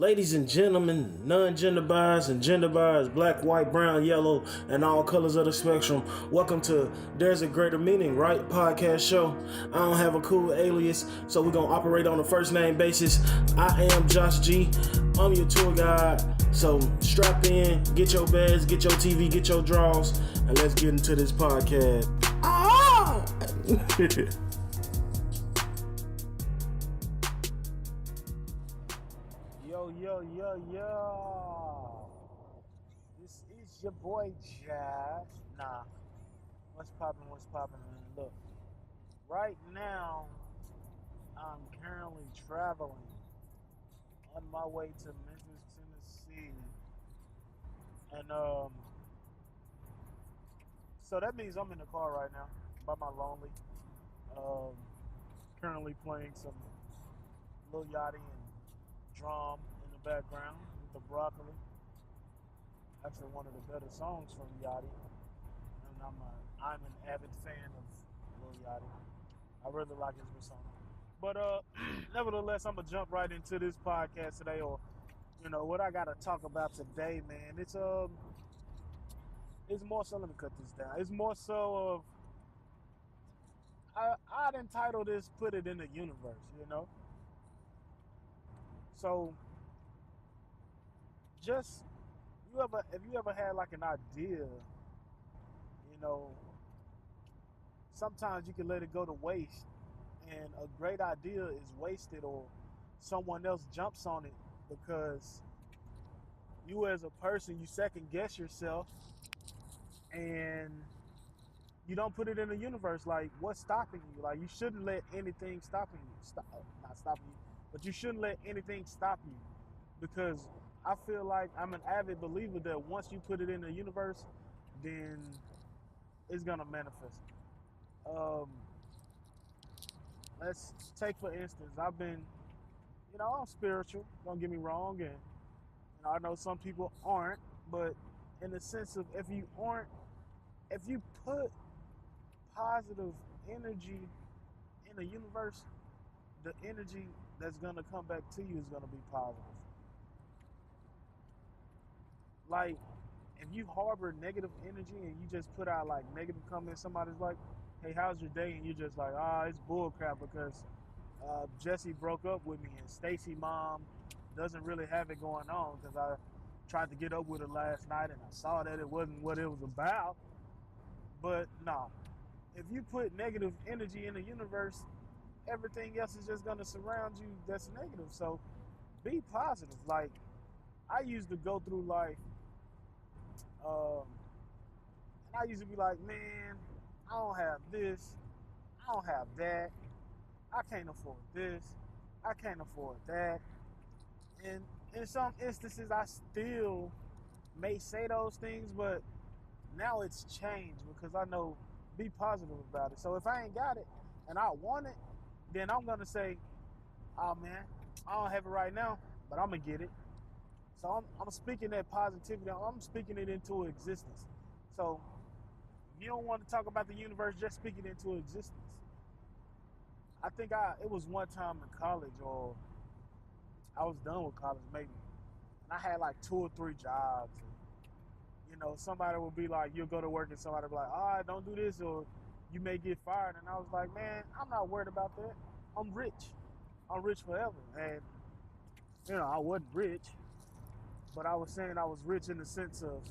Ladies and gentlemen, non-gender bias and gender bias, black, white, brown, yellow, and all colors of the spectrum, welcome to There's a Greater Meaning, right? Podcast show. I don't have a cool alias, so we're going to operate on a first name basis. I am Josh G. I'm your tour guide. So strap in, get your bags, get your TV, get your drawers, and let's get into this podcast. Ah! Yo. This is your boy Josh. What's poppin'? Look, right now, I'm currently traveling on my way to Memphis, Tennessee. And, so that means I'm in the car right now by my lonely. Um, Currently playing some Lil Yachty and drum in the background with the broccoli. Actually, one of the better songs from Yachty, and I'm an avid fan of Lil Yachty. I really like his persona. But nevertheless, I'm gonna jump right into this podcast today, or what I gotta talk about today, man. It's more so. Let me cut this down. It's more so of I'd entitle this "Put It in the Universe," So just if you ever had like an idea, you know, sometimes you can let it go to waste, and a great idea is wasted, or someone else jumps on it because you as a person, you second guess yourself and you don't put it in the universe. Like, what's stopping you? Like, you shouldn't let anything not stopping you, but you shouldn't let anything stop you, because I feel like I'm an avid believer that once you put it in the universe, then it's gonna manifest. Um, let's take for instance, I'm spiritual. Don't get me wrong, and I know some people aren't, but in the sense of if you put positive energy in the universe, the energy that's gonna come back to you is gonna be positive. Like, if you harbor negative energy and you just put out like negative comments, somebody's like, "Hey, how's your day?" and you're just like, it's bullcrap because Jesse broke up with me and Stacy mom doesn't really have it going on because I tried to get up with her last night and I saw that it wasn't what it was about. But no, if you put negative energy in the universe, everything else is just gonna surround you that's negative. So be positive. Like, I used to go through life, um, and I used to be like, man, I don't have this, I don't have that, I can't afford this, I can't afford that. And in some instances, I still may say those things, but now it's changed because I know be positive about it. So if I ain't got it and I want it, then I'm gonna say, "Oh man, I don't have it right now, but I'm gonna get it." So I'm speaking that positivity. I'm speaking it into existence. So if you don't want to talk about the universe, just speak it into existence. I think it was one time in college, or I was done with college maybe, and I had like 2 or 3 jobs. And, somebody would be like, you'll go to work and somebody would be like, all right, don't do this, or you may get fired. And I was like, man, I'm not worried about that. I'm rich. I'm rich forever. And, I wasn't rich, but I was saying I was rich in the sense of,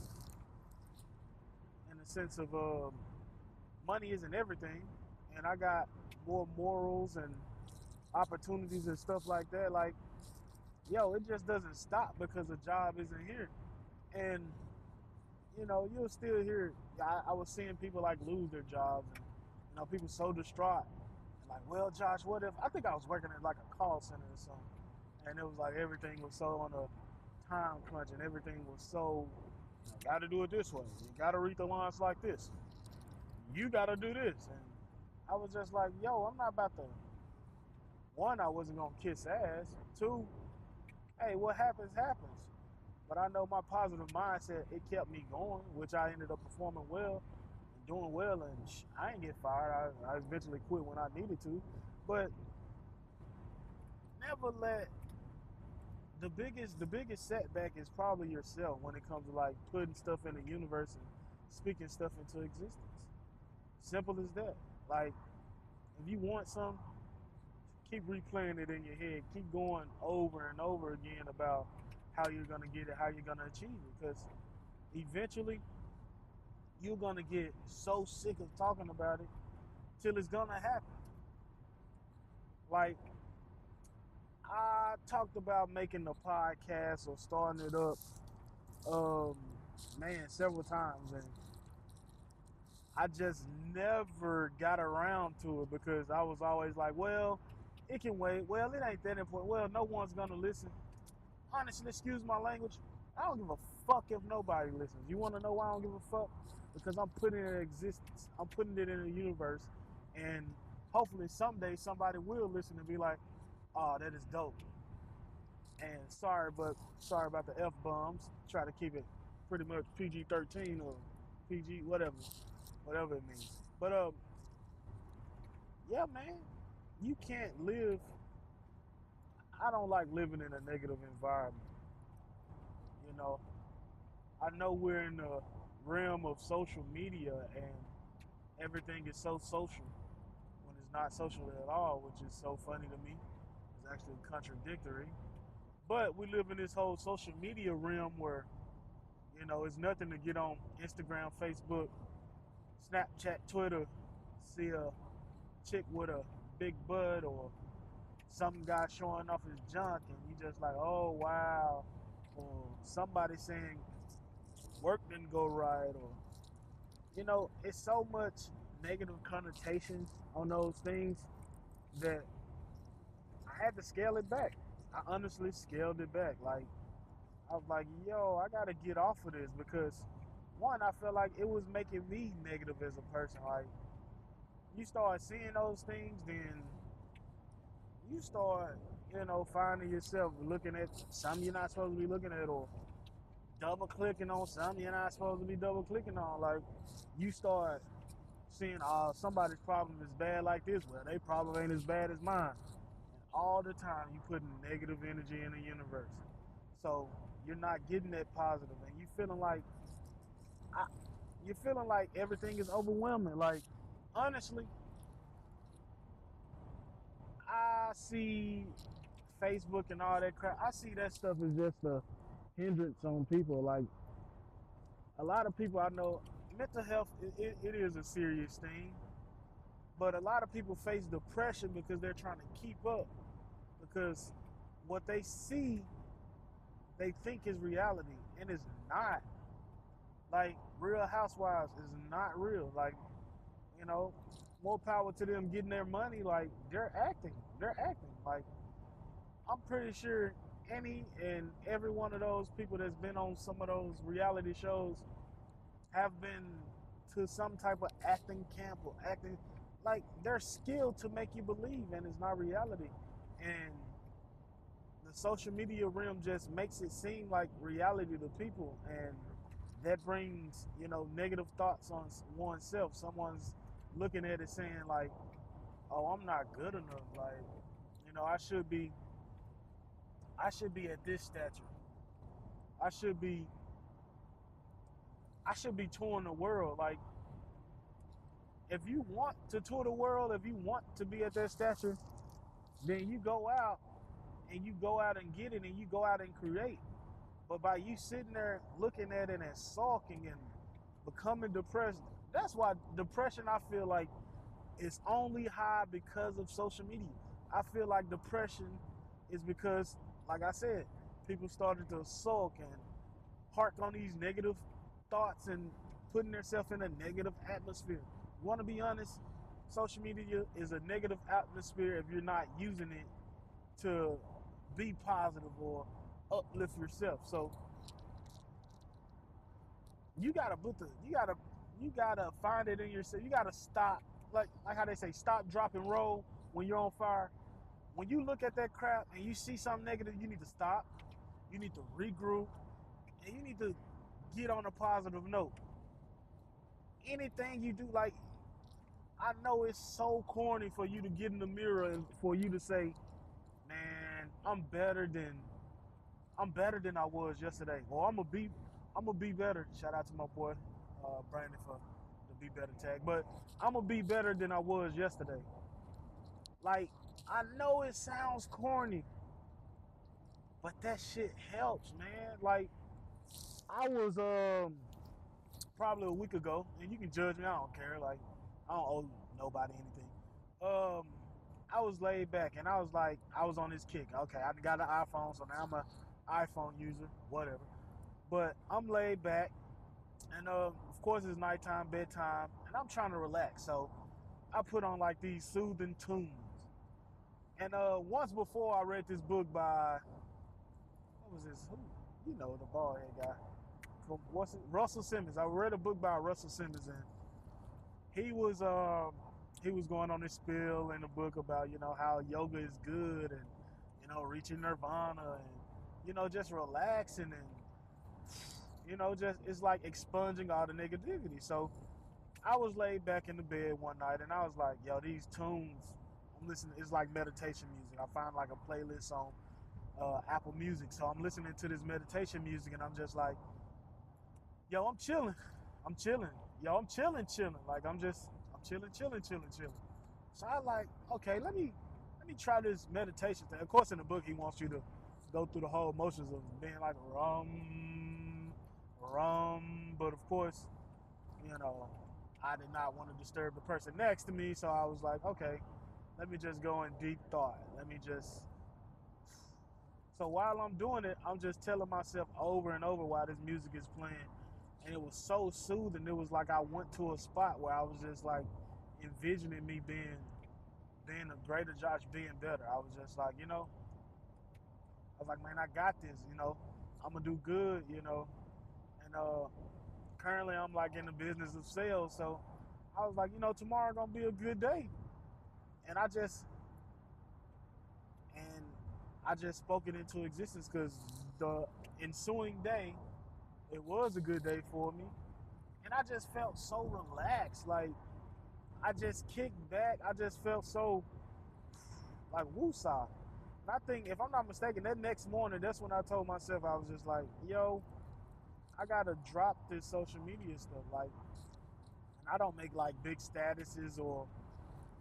money isn't everything. And I got more morals and opportunities and stuff like that. Like, it just doesn't stop because a job isn't here. And you'll still hear. I was seeing people like lose their jobs, and people so distraught. And like, well, Josh, what if? I think I was working at like a call center or something, and it was like everything was so on a time crunch, and everything was so. Got to do it this way. You got to read the lines like this. You got to do this, and I was just like, yo, I'm not about to. One, I wasn't gonna kiss ass. Two, hey, what happens happens. But I know my positive mindset, it kept me going, which I ended up performing well and doing well, and I didn't get fired. I eventually quit when I needed to. But never let the biggest setback is probably yourself when it comes to like putting stuff in the universe and speaking stuff into existence. Simple as that. Like if you want something, keep replaying it in your head. Keep going over and over again about how you're gonna get it, how you're gonna achieve it. Because eventually you're gonna get so sick of talking about it till it's gonna happen. Like I talked about making a podcast or starting it up, man, several times, and I just never got around to it because I was always like, well, it can wait. Well, it ain't that important. Well, no one's gonna listen. Honestly, excuse my language. I don't give a fuck if nobody listens. You want to know why I don't give a fuck? Because I'm putting it in existence. I'm putting it in the universe, and hopefully someday somebody will listen and be like, "Oh, that is dope." And sorry about the f bombs. Try to keep it pretty much PG-13 or PG whatever it means. But yeah, man, you can't live. I don't like living in a negative environment. You know, I know we're in the realm of social media and everything is so social when it's not social at all, which is so funny to me. It's actually contradictory. But we live in this whole social media realm where, it's nothing to get on Instagram, Facebook, Snapchat, Twitter, see a chick with a big butt or some guy showing off his junk and you just like, oh wow. Or somebody saying work didn't go right, or it's so much negative connotations on those things that I had to scale it back. I honestly scaled it back. Like I was like, yo, I gotta get off of this because one, I felt like it was making me negative as a person. Like you start seeing those things, then you start, finding yourself looking at something you're not supposed to be looking at, or double clicking on something you're not supposed to be double clicking on. Like you start seeing, somebody's problem is bad like this. Well, they problem ain't as bad as mine. And all the time you putting negative energy in the universe. So you're not getting that positive, and I, you're feeling like everything is overwhelming. Like honestly, I see Facebook and all that crap. I see that stuff as just a hindrance on people. Like a lot of people I know, mental health it is a serious thing, but a lot of people face depression because they're trying to keep up because what they see they think is reality and it's not. Like Real Housewives is not real. Like you know, more power to them getting their money. Like they're acting. They're acting. Like I'm pretty sure any and every one of those people that's been on some of those reality shows have been to some type of acting camp or acting. Like they're skilled to make you believe, and it's not reality. And the social media realm just makes it seem like reality to people, and that brings negative thoughts on oneself. Someone's looking at it saying like, "Oh, I'm not good enough. Like, I should be at this stature. I should be I should be touring the world." Like, if you want to tour the world, if you want to be at that stature, then you go out and you go out and get it and you go out and create. But by you sitting there looking at it and sulking and becoming depressed, that's why depression, I feel like, is only high because of social media. I feel like depression is because, like I said, people started to sulk and hark on these negative thoughts and putting themselves in a negative atmosphere. You want to be honest? Social media is a negative atmosphere if you're not using it to be positive or uplift yourself. So you gotta find it in yourself. You gotta stop, like how they say, stop, drop, and roll when you're on fire. When you look at that crap and you see something negative, you need to stop. You need to regroup, and you need to get on a positive note. Anything you do, like I know it's so corny for you to get in the mirror and for you to say, "Man, I'm better than I'm better than I was yesterday, or I'm gonna be better. Shout out to my boy Brandon for the Be Better tag, but I'm gonna be better than I was yesterday. Like, I know it sounds corny, but that shit helps, man. Like, I was probably a week ago, and you can judge me. I don't care. Like, I don't owe nobody anything. Um, I was laid back, and I was like, I was on this kick. Okay, I got an iPhone, so now I'm a iPhone user, whatever. But I'm laid back, and of course it's nighttime, bedtime, and I'm trying to relax. So I put on like these soothing tunes. And once before, I read this book by what was this? Who? You know, the bald head guy. What's it? Russell Simmons. I read a book by Russell Simmons, and he was he was going on this spiel in the book about, you know, how yoga is good, and, you know, reaching nirvana, and, you know, just relaxing, and, you know, just it's like expunging all the negativity. So I was laid back in the bed one night, and I was like, yo, these tunes I'm listening, it's like meditation music. I found like a playlist on Apple Music, so I'm listening to this meditation music, and I'm just like, yo, I'm chilling. I'm chilling. Yo, I'm chilling. Like, I'm chilling. So I like, okay, let me try this meditation thing. Of course, in the book, he wants you to go through the whole motions of being like rum. But of course, you know, I did not want to disturb the person next to me, so I was like, okay, let me just go in deep thought. Let me just. So while I'm doing it, I'm just telling myself over and over while this music is playing. And it was so soothing. It was like I went to a spot where I was just like envisioning me being a greater Josh, being better. I was just like, you know, I was like, man, I got this, you know. I'm gonna do good, you know. And currently I'm like in the business of sales, so I was like, you know, tomorrow gonna be a good day. And and I just spoke it into existence, because the ensuing day, it was a good day for me. And I just felt so relaxed. Like, I just kicked back. I just felt so like woosah. And I think, if I'm not mistaken, that next morning, that's when I told myself, I was just like, yo, I gotta drop this social media stuff. Like, and I don't make like big statuses or,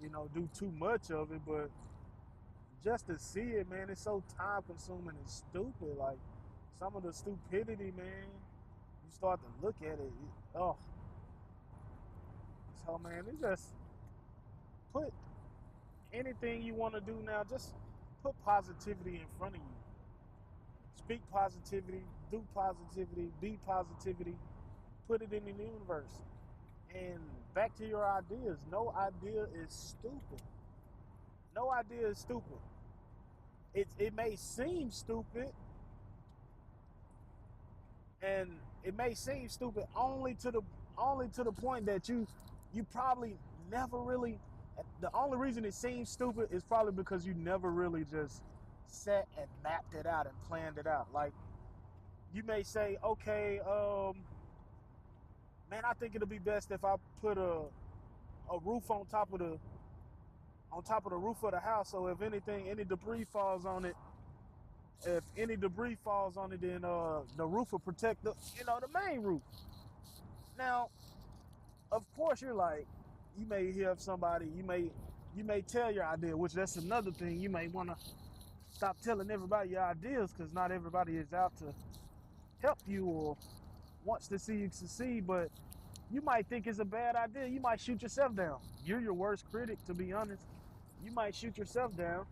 you know, do too much of it, but just to see it, man, it's so time consuming and stupid. Like, some of the stupidity, man, you start to look at it, oh. So, man, it's just put anything you want to do now, just put positivity in front of you. Speak positivity, do positivity, be positivity, put it in the universe. And back to your ideas. No idea is stupid. No idea is stupid. It may seem stupid, and it may seem stupid only to the point that you probably never really. The only reason it seems stupid is probably because you never really just sat and mapped it out and planned it out. Like, you may say, okay, man, I think it'll be best if I put a roof on top of the roof of the house, so if anything, any debris falls on it, if any debris falls on it, then the roof will protect the, you know, the main roof. Now, of course, you're like, you may hear somebody, you may tell your idea, which that's another thing. You may want to stop telling everybody your ideas, because not everybody is out to help you or wants to see you succeed. But you might think it's a bad idea. You might shoot yourself down. You're your worst critic, to be honest. You might shoot yourself down.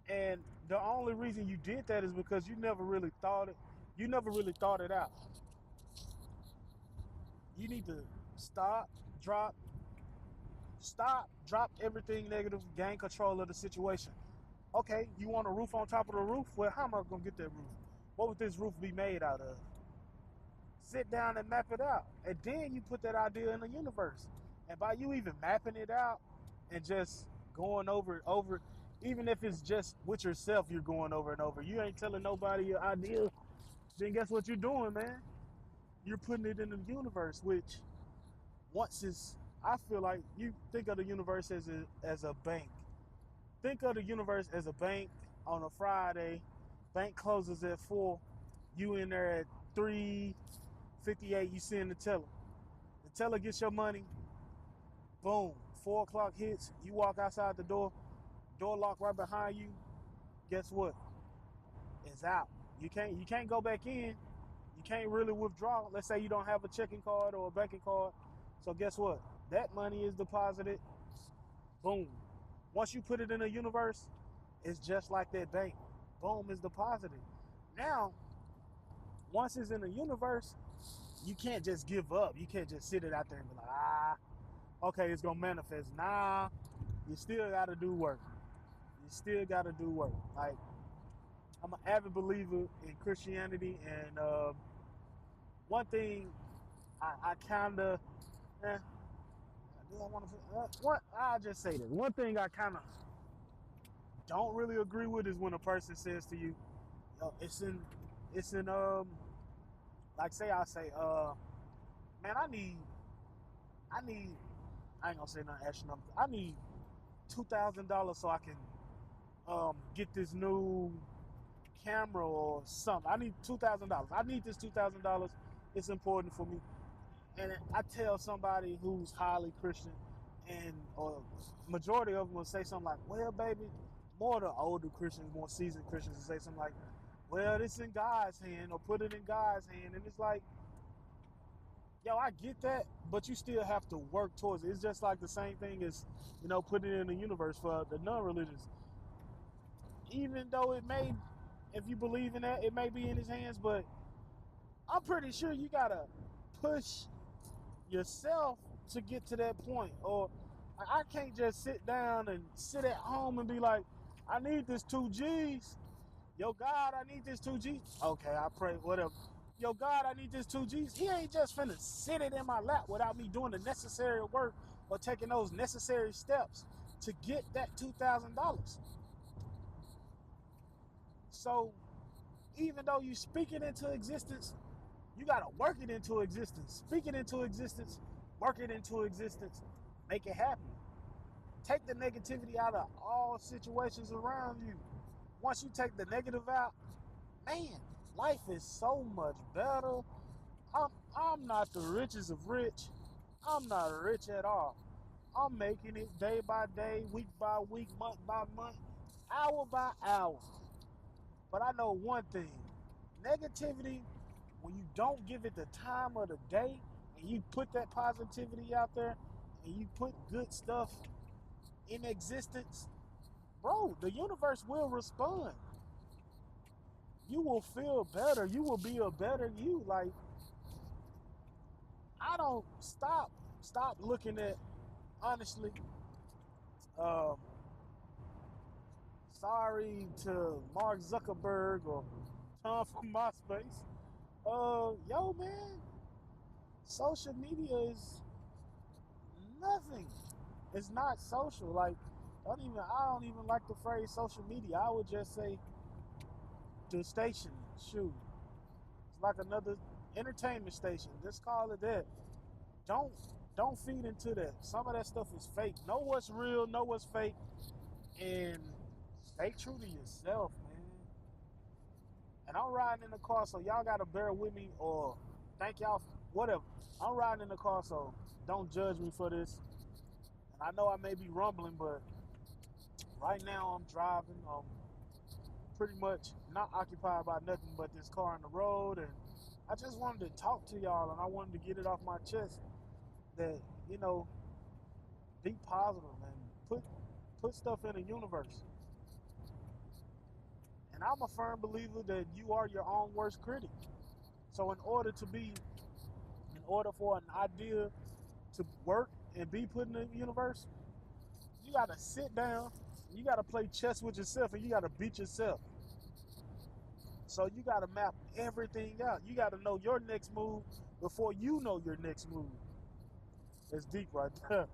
And the only reason you did that is because you never really thought it. You never really thought it out. You need to stop, drop everything negative, gain control of the situation. Okay, you want a roof on top of the roof? Well, how am I gonna get that roof? What would this roof be made out of? Sit down and map it out. And then you put that idea in the universe. And by you even mapping it out and just going over it over, even if it's just with yourself, you're going over and over. You ain't telling nobody your idea, then guess what you're doing, man? You're putting it in the universe, which once is, I feel like, you think of the universe as a bank. Think of the universe as a bank on a Friday. Bank closes at 4. You in there at 3:58. You seeing the teller. The teller gets your money. Boom. 4 o'clock hits. You walk outside the door. Door lock right behind you. Guess what? It's out. You can't go back in. You can't really withdraw. Let's say you don't have a checking card or a banking card. So guess what? That money is deposited. Boom. Once you put it in the universe, it's just like that bank. Boom, it's deposited. Now, once it's in the universe, you can't just give up. You can't just sit it out there and be like, okay, it's gonna manifest. Nah, you still gotta do work. You still gotta do work. Like, I'm an avid believer in Christianity, and one thing I kind of, do I want to? What I'll just say this. One thing I kind of don't really agree with is when a person says to you, "Yo, it's in like say I say, man, I ain't gonna say nothing astronomical. I need $2,000 so I can get this new camera or something. I need $2,000. I need this $2,000. It's important for me." And I tell somebody who's highly Christian, and or majority of them will say something like, "Well, baby," more the older Christians, more seasoned Christians will say something like, "Well, it's in God's hand," or "Put it in God's hand." And it's like, yo, I get that, but you still have to work towards it. It's just like the same thing as, putting it in the universe for the non-religious. Even though it may, if you believe in that, it may be in his hands, but I'm pretty sure you gotta push yourself to get to that point. Or I can't just sit down and sit at home and be like, "I need this 2 G's. Yo, God, I need this 2 G's. Okay, I pray, whatever. Yo, God, I need this 2 G's. He ain't just finna sit it in my lap without me doing the necessary work or taking those necessary steps to get that $2,000. So even though you speak it into existence, you gotta work it into existence. Speak it into existence, work it into existence, make it happen. Take the negativity out of all situations around you. Once you take the negative out, man, life is so much better. I'm not the richest of rich. I'm not rich at all. I'm making it day by day, week by week, month by month, hour by hour. But I know one thing. Negativity, when you don't give it the time of the day and you put that positivity out there and you put good stuff in existence, bro, the universe will respond. You will feel better. You will be a better you. Like, I don't stop looking at, honestly, um, sorry to Mark Zuckerberg or Tom from MySpace. Yo, man, social media is nothing. It's not social. Like, I don't even like the phrase social media. I would just say the station. Shoot, it's like another entertainment station. Just call it that. Don't don't feed into that. Some of that stuff is fake. Know what's real. Know what's fake, and stay true to yourself, man. And I'm riding in the car, so y'all gotta bear with me, or thank y'all for whatever. I'm riding in the car, so don't judge me for this. And I know I may be rumbling, but right now I'm driving. I'm pretty much not occupied by nothing but this car on the road, and I just wanted to talk to y'all, and I wanted to get it off my chest that, be positive and put stuff in the universe. And I'm a firm believer that you are your own worst critic. So in order for an idea to work and be put in the universe, you gotta sit down, you gotta play chess with yourself, and you gotta beat yourself. So you gotta map everything out. You gotta know your next move before you know your next move. That's deep right there.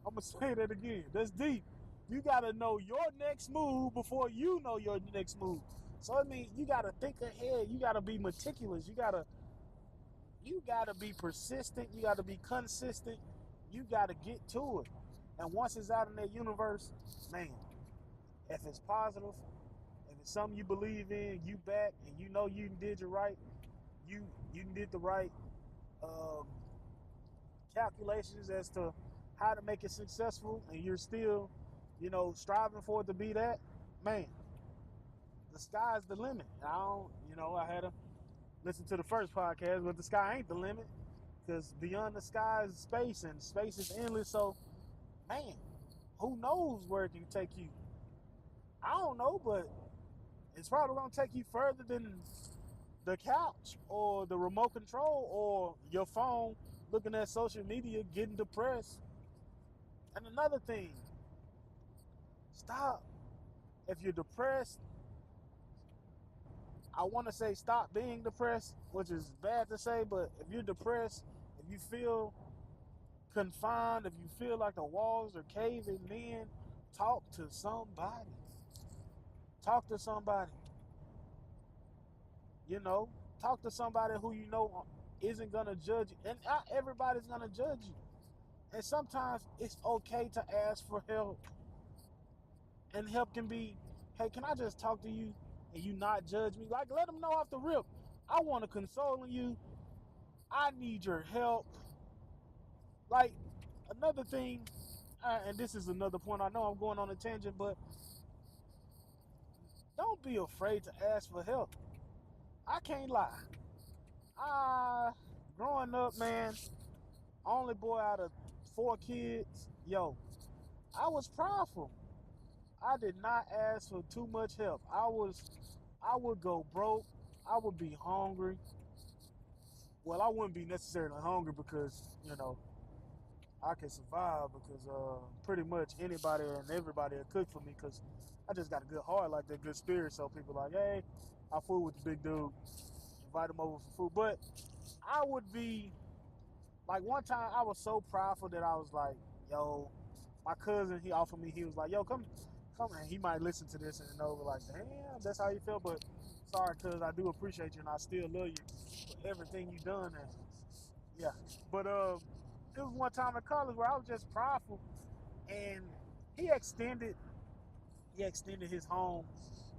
I'm gonna say that again. That's deep. You gotta know your next move before you know your next move. So I mean, you gotta think ahead. You gotta be meticulous. You gotta be persistent. You gotta be consistent. You gotta get to it. And once it's out in that universe, man, if it's positive, if it's something you believe in, you back, and you know you did your right, you did the right um, calculations as to how to make it successful, and you're still, striving for it to be that, man, the sky's the limit. I don't, I had to listen to the first podcast, but the sky ain't the limit because beyond the sky is space, and space is endless. So, man, who knows where it can take you? I don't know, but it's probably gonna take you further than the couch or the remote control or your phone looking at social media, getting depressed. And another thing, stop. If you're depressed, I want to say stop being depressed, which is bad to say, but if you're depressed, if you feel confined, if you feel like the walls are caving in, talk to somebody. Talk to somebody. You know, talk to somebody who you know isn't gonna judge you, and not everybody's gonna judge you. And sometimes it's okay to ask for help, and help can be, hey, can I just talk to you and you not judge me? Like, let them know off the rip, I want to console you. I need your help. Like, another thing, and this is another point. I know I'm going on a tangent, but don't be afraid to ask for help. I can't lie. I, growing up, man, only boy out of 4 kids, yo, I was prideful. I did not ask for too much help. I would go broke. I would be hungry. Well, I wouldn't be necessarily hungry because, I can survive because pretty much anybody and everybody will cook for me because I just got a good heart, like that good spirit. So people like, hey, I fool with the big dude, invite him over for food. But I would be like, one time I was so prideful that I was like, yo, my cousin, he offered me, he was like, yo, come, and he might listen to this and know, like, damn, that's how you feel. But sorry, cuz I do appreciate you and I still love you for everything you done. And yeah, but it was one time in college where I was just prideful, and he extended he extended his home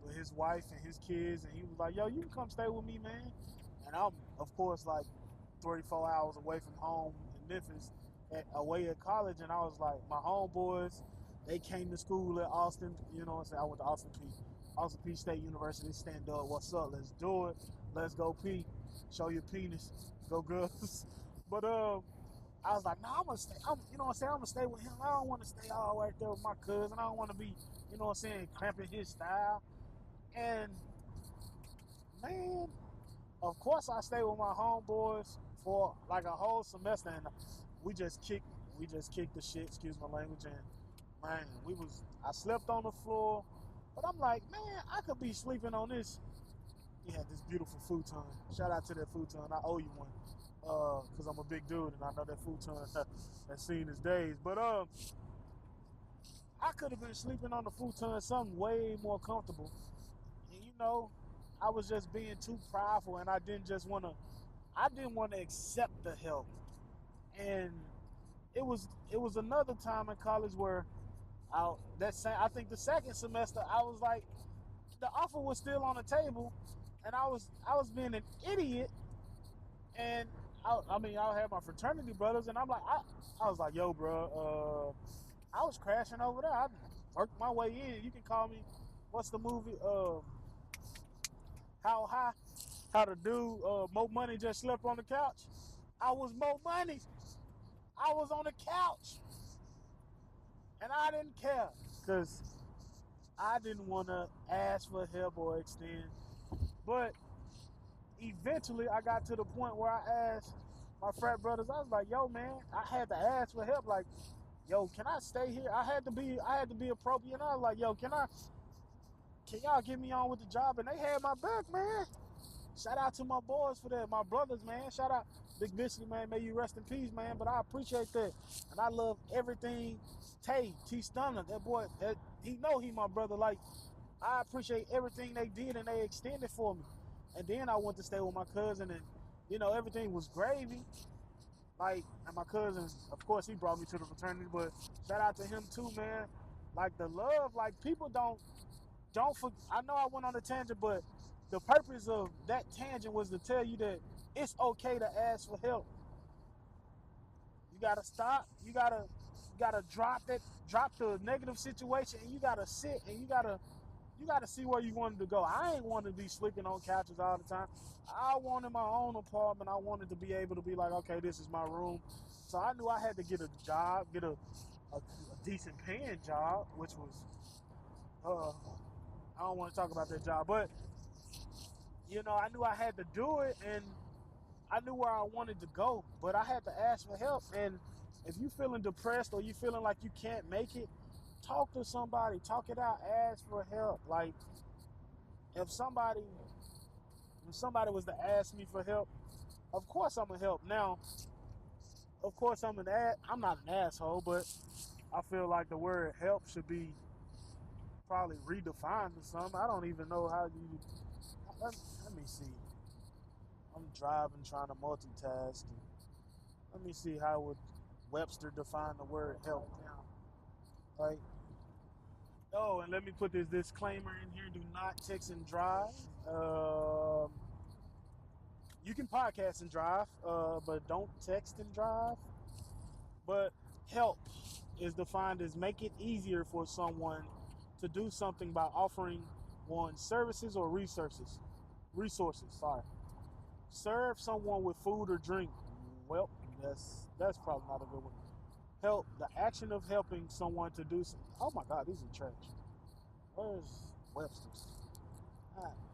with his wife and his kids, and he was like, yo, you can come stay with me, man. And I'm, of course, like 34 hours away from home in Memphis, away at college, and I was like, my homeboys, they came to school at Austin, you know what I'm saying? I went to Austin P State University. Stand up, what's up? Let's do it. Let's go P. Show your penis. Go girls. But I was like, no, I'm gonna stay. You know what I'm saying? I'm gonna stay with him. I don't want to stay all right there with my cousin. I don't want to be, you know what I'm saying, cramping his style. And man, of course, I stayed with my homeboys for like a whole semester, and we just kicked, the shit. Excuse my language. And man, I slept on the floor, but I'm like, man, I could be sleeping on this. He had this beautiful futon. Shout out to that futon. I owe you one, cause I'm a big dude and I know that futon has seen his days. But I could have been sleeping on the futon, something way more comfortable. And I was just being too prideful, and I didn't just want to. I didn't want to accept the help. And it was another time in college where I think the second semester I was like, the offer was still on the table, and I was being an idiot. And I had my fraternity brothers, and I was like, yo, bro, I was crashing over there. I worked my way in. You can call me, what's the movie? How high? How the dude, Mo Money just slept on the couch. I was Mo Money. I was on the couch, and I didn't care because I didn't want to ask for help or extend. But eventually, I got to the point where I asked my frat brothers. I was like, "Yo, man," I had to ask for help. Like, "Yo, can I stay here?" I had to be appropriate. And I was like, "Yo, can y'all get me on with the job?" And they had my back, man. Shout out to my boys for that, my brothers, man. Shout out Big Bisley, man. May you rest in peace, man. But I appreciate that, and I love everything. T Stunner, that boy, that he know he my brother. Like, I appreciate everything they did and they extended for me. And then I went to stay with my cousin, and everything was gravy. Like, and my cousin, of course, he brought me to the fraternity, but shout out to him too, man. Like, the love, like, people don't I know I went on a tangent, but the purpose of that tangent was to tell you that it's okay to ask for help. You gotta stop. You gotta drop the negative situation, and you gotta sit and you gotta see where you wanted to go. I ain't want to be sleeping on couches all the time. I wanted my own apartment. I wanted to be able to be like, okay, this is my room. So I knew I had to get a job, get a decent paying job, which was I don't want to talk about that job, but I knew I had to do it, and I knew where I wanted to go, but I had to ask for help. And if you feeling depressed or you feeling like you can't make it, talk to somebody, talk it out, ask for help. Like if somebody was to ask me for help, of course I'm gonna help. Now, of course I'm not an asshole, but I feel like the word help should be probably redefined or something. I don't even know how you. Let me see. I'm driving, trying to multitask. Let me see how would Webster define the word help now. Like, oh, and let me put this disclaimer in here: do not text and drive. You can podcast and drive, but don't text and drive. But help is defined as make it easier for someone to do something by offering one services or resources. Sorry. Serve someone with food or drink. Well, that's probably not a good one. Help, the action of helping someone to do something. Oh my God, these are trash. Where's Webster's?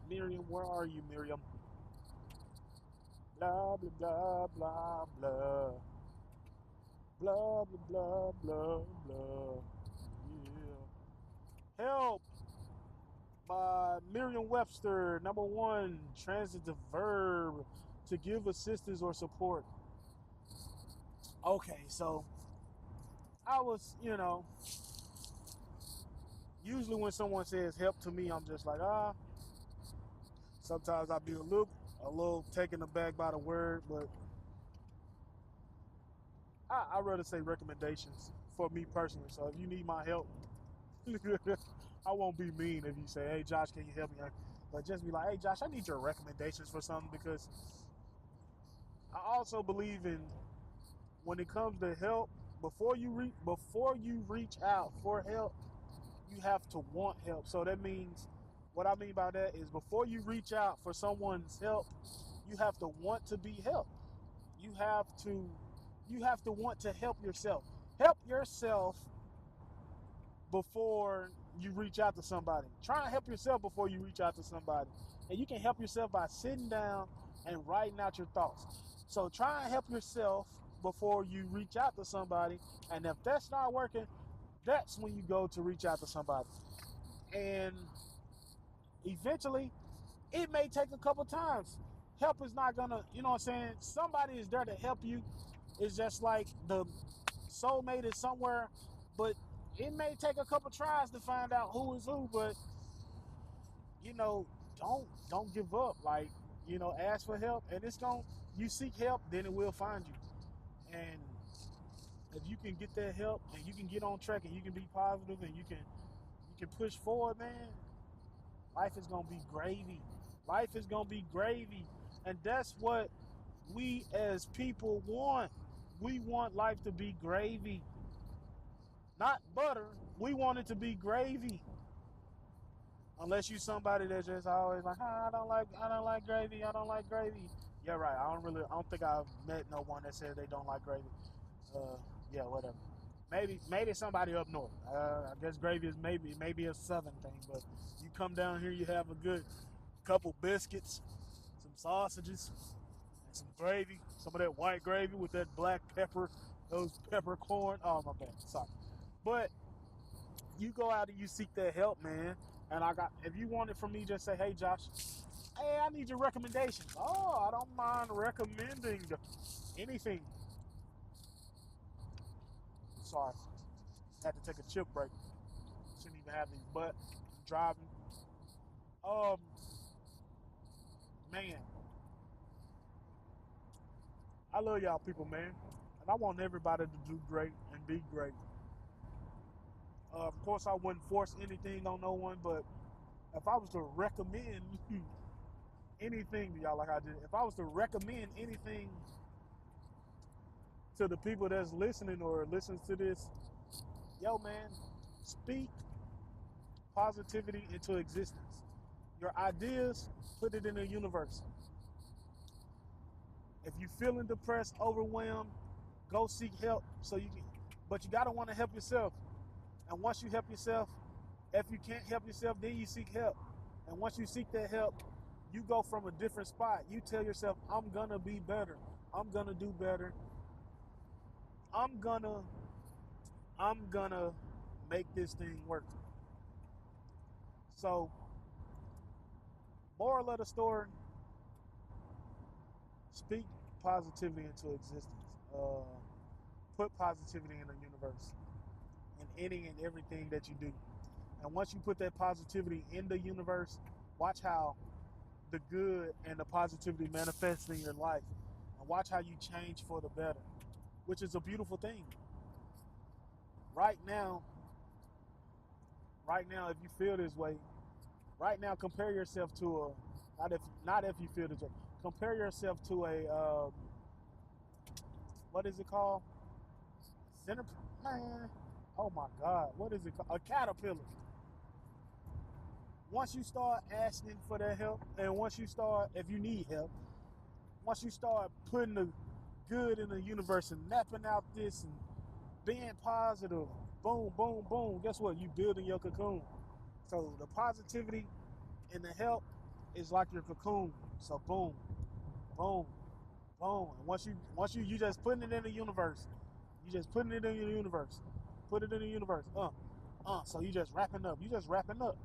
Miriam, where are you, Miriam? Blah blah blah blah blah. Blah blah blah blah blah. Yeah. Help by Merriam-Webster. Number one, transitive verb, to give assistance or support. Okay, so I was, usually when someone says help to me, I'm just like, sometimes I'll be a little taken aback by the word, but I'd rather say recommendations for me personally. So if you need my help, I won't be mean if you say, hey, Josh, can you help me? But just be like, hey, Josh, I need your recommendations for something, because I also believe in, when it comes to help, before you reach out for help, you have to want help. So that means, what I mean by that is, before you reach out for someone's help, you have to want to be helped. You have to want to help yourself. Help yourself before you reach out to somebody. Try and help yourself before you reach out to somebody. And you can help yourself by sitting down and writing out your thoughts. So try and help yourself before you reach out to somebody. And if that's not working, that's when you go to reach out to somebody. And eventually, it may take a couple times. Help is not gonna, you know what I'm saying? Somebody is there to help you. It's just like the soulmate is somewhere, but it may take a couple tries to find out who is who. But you know, don't give up. Like, ask for help, and you seek help, then it will find you. And if you can get that help, and you can get on track, and you can be positive, and you can push forward, man, life is gonna be gravy. Life is gonna be gravy, and that's what we as people want. We want life to be gravy, not butter. We want it to be gravy. Unless you somebody that's just always like, I don't like gravy. I don't like gravy. Yeah, right. I don't think I've met no one that said they don't like gravy. Yeah, whatever. Maybe somebody up north. I guess gravy is maybe a southern thing, but you come down here, you have a good couple biscuits, some sausages, and some gravy. Some of that white gravy with that black pepper, those peppercorn. Oh, my bad. Sorry. But you go out and you seek that help, man. And if you want it from me, just say, hey, Josh, hey, I need your recommendations. Oh, I don't mind recommending anything. Sorry. Had to take a chip break. Shouldn't even have these, but I'm driving. Um, Man, I love y'all people, man. And I want everybody to do great and be great. Of course, I wouldn't force anything on no one, but if I was to recommend anything to y'all, like I did, if I was to recommend anything to the people that's listening or listens to this, yo man, speak positivity into existence. Your ideas, put it in the universe. If you're feeling depressed, overwhelmed, go seek help so you can, but you gotta wanna help yourself. And once you help yourself, if you can't help yourself, then you seek help. And once you seek that help, you go from a different spot. You tell yourself, I'm gonna be better. I'm gonna do better. I'm gonna make this thing work. So, moral of the story, speak positivity into existence. Put positivity in the universe in any and everything that you do. And once you put that positivity in the universe, watch how the good and the positivity manifests in your life. And watch how you change for the better, which is a beautiful thing. Right now, if you feel this way, right now compare yourself to a, not if you feel this way, compare yourself to a, what is it called? Centipede? Man, oh my God, what is it called? A caterpillar. Once you start asking for that help, and once you start, if you need help, once you start putting the good in the universe and mapping out this and being positive, boom, boom, boom, guess what? You building your cocoon. So the positivity and the help is like your cocoon. So boom, boom, boom. And once you just putting it in the universe. You just putting it in the universe. Put it in the universe. So you just wrapping up. You just wrapping up.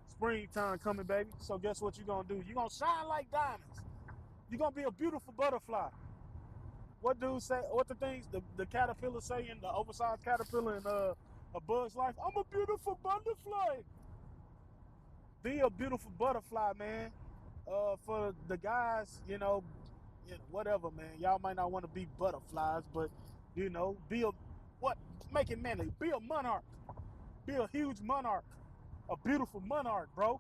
Springtime coming, baby. So guess what you gonna do? You gonna shine like diamonds. You gonna be a beautiful butterfly. What dude say? What the things the caterpillar saying? The oversized caterpillar in A Bug's Life. I'm a beautiful butterfly. Be a beautiful butterfly, man. For the guys, whatever, man. Y'all might not want to be butterflies, but be a what? Make it manly. Be a monarch. Be a huge monarch. A beautiful monarch, bro.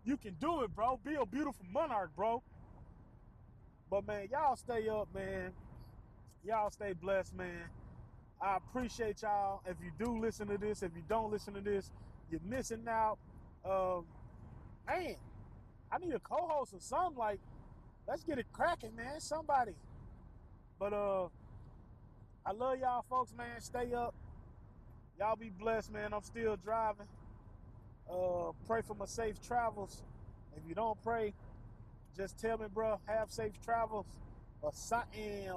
You can do it, bro. Be a beautiful monarch, bro. But man, y'all stay up, man. Y'all stay blessed, man. I appreciate y'all. If you do listen to this, if you don't listen to this, you're missing out. Man, I need a co-host or something. Like, let's get it cracking, man. Somebody. But I love y'all folks, man. Stay up. Y'all be blessed, man. I'm still driving. Pray for my safe travels. If you don't pray, just tell me, bro, have safe travels or something.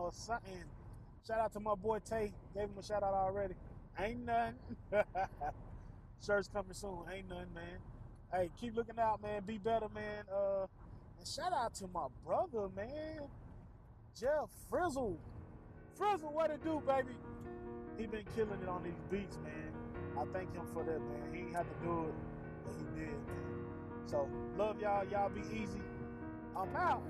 Shout out to my boy Tay. Gave him a shout out already. Ain't nothing. Shirt's coming soon. Ain't nothing, man. Hey, keep looking out, man. Be better, man. And shout out to my brother, man. Jeff Frizzle. Frizzle, what it do, baby? He been killing it on these beats, man. I thank him for that, man. He ain't had to do it, but he did, man. So, love y'all. Y'all be easy. I'm out.